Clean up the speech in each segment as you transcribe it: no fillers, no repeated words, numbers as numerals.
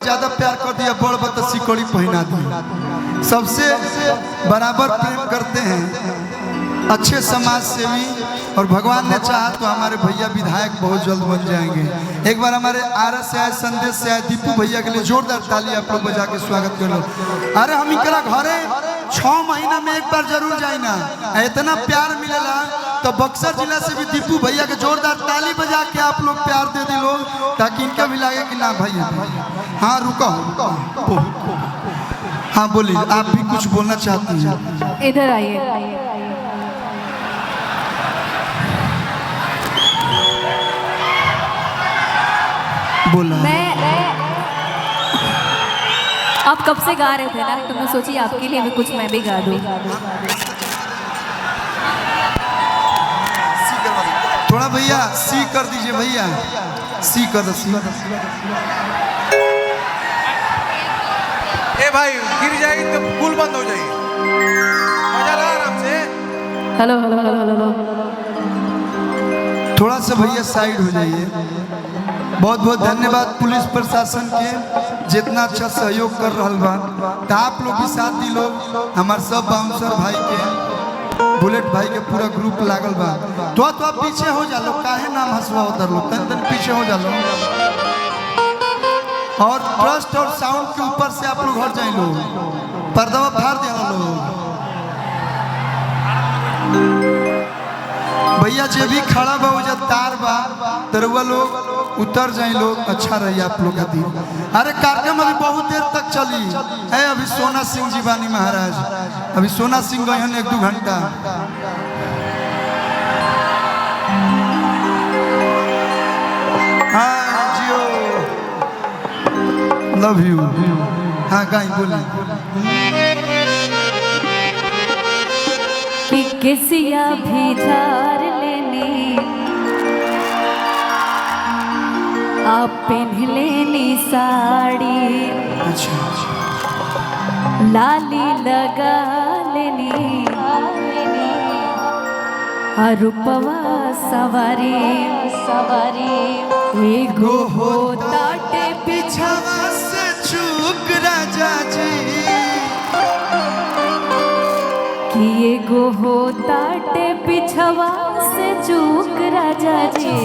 ज्यादा प्यार कर दिया बड़ बता सिकोड़ी पहना दी। सबसे बराबर प्रेम करते हैं अच्छे समाज सेवी, और भगवान ने चाहा तो हमारे भैया विधायक बहुत जल्द बन जाएंगे। एक बार हमारे आरस से आए, संदेश से आए दीपू भैया के लिए जोरदार ताली आप लोग बजा के स्वागत कर लो। अरे हम इनका घरे 6 महीना में एक बार जरूर जाए ना, इतना प्यार मिलेला। तो बक्सर जिला से भी दीपू भैया के जोरदार ताली बजा के आप लोग प्यार दे दी लोग, ताकि इनका भी लगे कि ना भैया। हाँ रुको, हाँ बोलिए, आप भी कुछ बोलना चाहती हैं? इधर आइए। बोला आप कब से गा रहे थे ना, तो मैं सोची आपके लिए भी कुछ मैं भी गा दूं। थोड़ा भैया सी कर दीजिए, भैया सी कर दो, सी। ए भाई गिर जाएगी तो पुल बंद हो जाएगी। मजा ला आराम से। Hello hello hello hello. थोड़ा सा भैया साइड हो जाइए। बहुत बहुत धन्यवाद पुलिस प्रशासन के, जितना अच्छा सहयोग कर रहा बा। तो आप लोग भी साथ दी लोग, हमारे सब बाउंसर भाई के, बुलेट भाई के पूरा ग्रुप लागल बा। तो आप पीछे हो जा लो, काहे नाम हंसवा उधर लोग, तन पीछे हो जा लो। और ट्रस्ट और साउंड के ऊपर से आप लोग हट जाए लो, पर्दा फाड़ दिया लोग। भैया जे भी खड़ा बा वो जब तार बा तरुआ लोग उतर जाए लोग, अच्छा रही आप लोग खातिर। अरे कार्यक्रम अभी बहुत देर तक चली है। अभी सोना सिंह जी बानी महाराज, अभी सोना सिंह गए हैं 1-2 घंटा। हाँ जियो, लव यू। हाँ गाई बोली कि किसिया भी झार लेनी, आप पहन लेनी साड़ी, अच्छा लाली लगा लेनी, रूपवा सवारी सवारी एगो हो ताटे पिछवा से चूक राजा जी, कि एगो हो ताटे पिछवा से चूक राजा जी,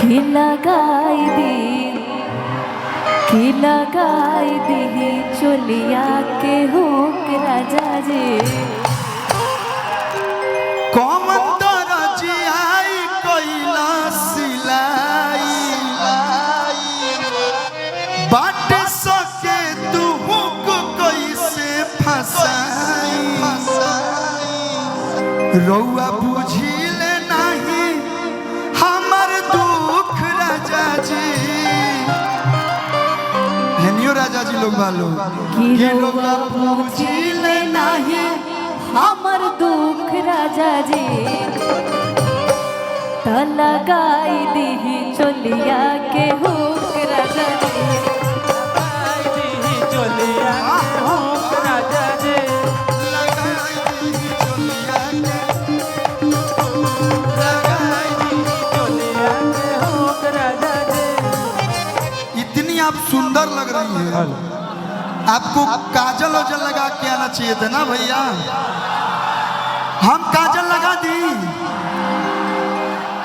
कि लगाई दी चोलिया के हुक राजा जी। कौमन दरजी आई कोइला सिलाई, बाट सके तू हुक कैसे फसाई, रौआ बुझिले नहीं हमर दुख राजा जी। हेनियो राजा जी लोग बालो कि रौआ बुझिले नहीं हमर दुख राजा जी, त लगाई दी चोलिया के हुक राजा जी, लगाई दी चोलिया के हुक राजा जी, लगाई दी चोलिया के, लगाई दी चोलिया के हुक राजा जी। इतनी आप सुंदर लग रही हैं, आपको काजल ओजल लगा के आना चाहिए था ना भैया। हम काजल लगा दी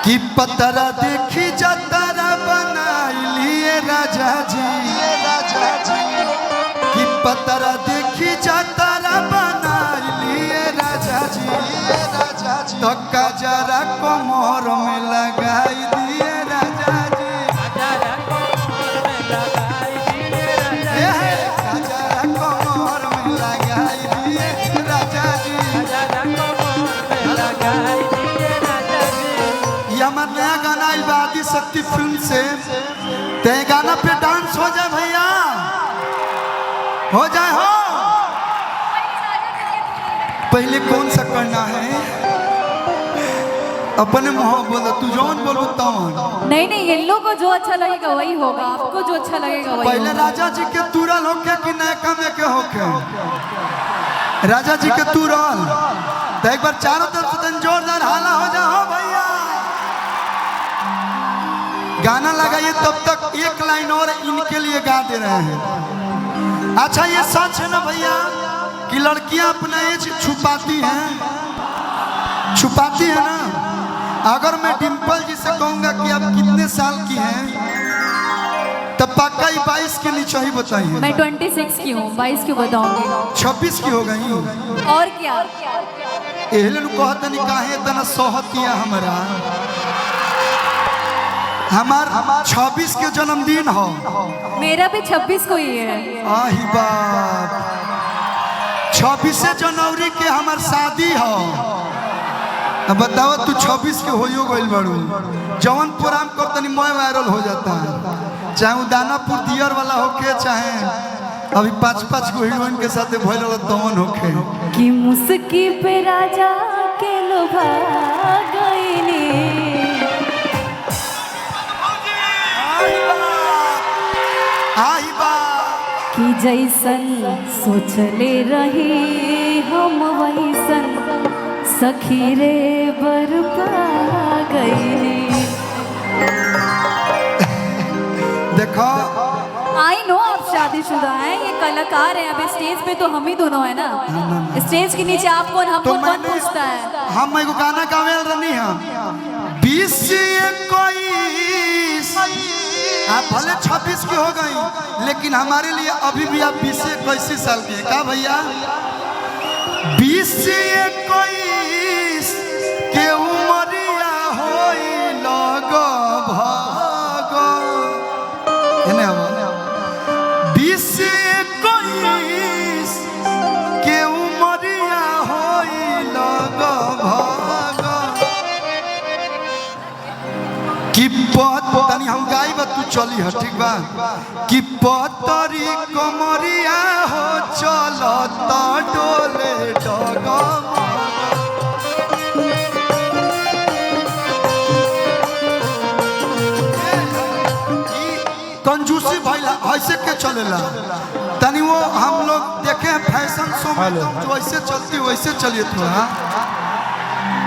कि पतरा देखी जतरा बनाई लिए राजा जी, कि पतरा देखी जतरा बनाई लिए राजा जी, तो काजरा कमर में लगाई दिए राजा जी, हमारा नया गाना आदि शक्ति फिल्म से। ते गाना पे डांस हो जाए भैया, हो जाए हो। पहले कौन सा करना है, अपने मुँह बोलो, तू जौन बोलो तौन। नहीं इन लोगों को जो अच्छा लगेगा वही होगा, आपको जो अच्छा लगेगा वही पहले होगा। राजा जी के तुरल होके कि नयका में के होके, राजा जी के तुरल। तो एक बार चारों तरफ से जोरदार हाला हो जाओ भैया। गाना लगाइए तब तक एक लाइन और इनके लिए गा दे रहे हैं। अच्छा ये सच है ना भैया कि लड़कियां अपना एज छुपाती हैं, छुपाती है ना। अगर मैं डिम्पल जी से कहूंगा कि आप कितने साल की हैं तब पक्का ही 22 के नीचे ही बताइए। मैं 26 की हूँ, 22 क्यों बताऊंगी? 26 की हो गई। और क्या? एहलन कहतनी काहे इतना सोहतिया हमारा। हमार 26 के जन्मदिन हो। मेरा भी 26 को ही है। आही बाप 26 जनवरी के हमार शादी हो। अब बताओ तू 26 के होइयो गइल बड़ू। जवन प्रोग्राम कर तनी मैं वायरल हो जाता है, चाहे वो दानापुर दियर वाला होके चाहे अभी 5-5 गो हीरोइन के साथ भइल रहल तवन होके। कि मुस्की पे राजा के लोभा गईनी। आही बाप कि जैसन सोचले रही हम वैसन सखी रे बरपा गईनी। देखो आई नो आप शादीशुदा हैं, ये कलाकार हैं। अब स्टेज पे तो हम ही दोनों है ना। स्टेज के नीचे आप कौन, हमको कौन पूछता है? हम एगो गाना गावेल रहनी हम 20-21 आप भले 26 की हो गई लेकिन हमारे लिए अभी भी आप 20-21 साल के हैं का भैया। 20-21 के उमरिया होई लग भाग एने अब 20-21 के उमरिया होई लग भाग कि तनी हम गाइब तू चली है ठीक बा कि पतरी कमरिया हो चलता डोले डगम कंजूसी भइला ऐसे के चलेला तनी वो हम लोग देखे फैशन शो में जो ऐसे चलती वैसे चलिए थोड़ा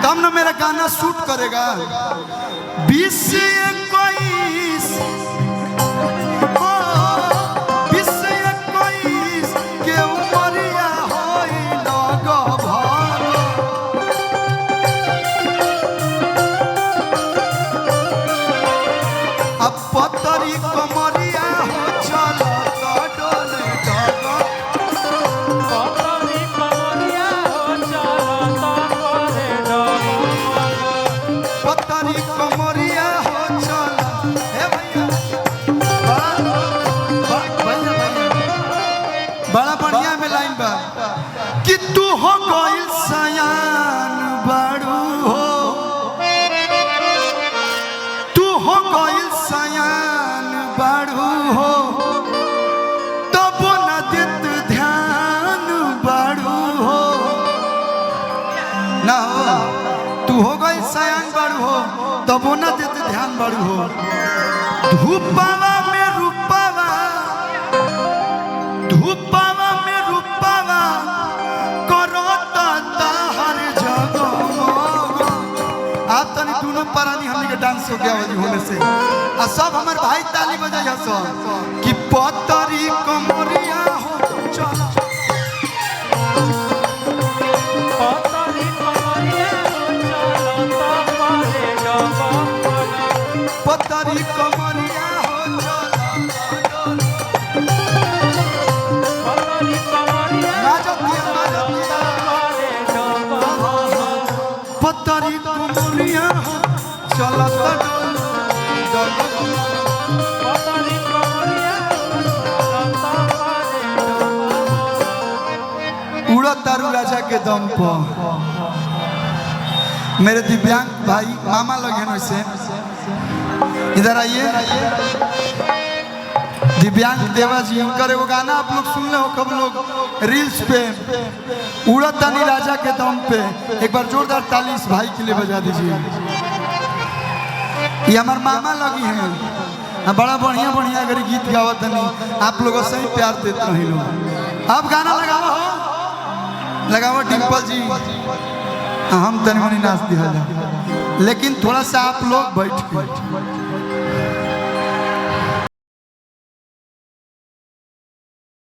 तब ना मेरा गाना शूट करेगा। 20-21 के उमरिया होई लग भाग अब पतरी कमरिया हो चलता डोले डगम पतरी कमरिया हो चलता करे डगम पतरी कमरिया हो चल हे भैया बड़ा बढ़िया में लाइन बा कि तू हो गइल सयान बड़ू हो तू हो गइल सयान बड़ू हो तब न देत ध्यान बड़ू हो ना हो तू हो गई सयान बड़ू हो तब न देते ध्यान बड़ू हो धूपावा में रूपावा धूपावा में रूपावा करता हर जगह आप तनी दोनों परानी हमनी के डांस हो गया होने से आ सब हमार भाई ताली बजाई हस कि पतरी कमरिया हो चल पतरी कमरिया हो चलता करे डगम पतरी कमरिया हो चल पतरी कमरिया करे डगम पतरी कमरिया हो चलता पतरी कमरिया चलता करे डगम उड़ा तारू राजा के दम पर मेरे दिव्यांग भाई मामा लोग हैं वैसे इधर आइए दिव्यांग देवा जी उनका एगो गाना आप लोग सुन ले हो कब लोग रील्स पे उड़ा तानी राजा के दम पे एक बार जोरदार ताली इस भाई के लिए बजा दीजिए। ये हमारे मामा लगी हैं बड़ा बढ़िया बढ़िया अगर गीत गावत नहीं आप लोगों से ही प्यार देते रहे लोग। अब गाना लगावा हो लगावा डिम्पल जी हम तनी मनी नाच दिया लेकिन थोड़ा सा आप लोग बैठ के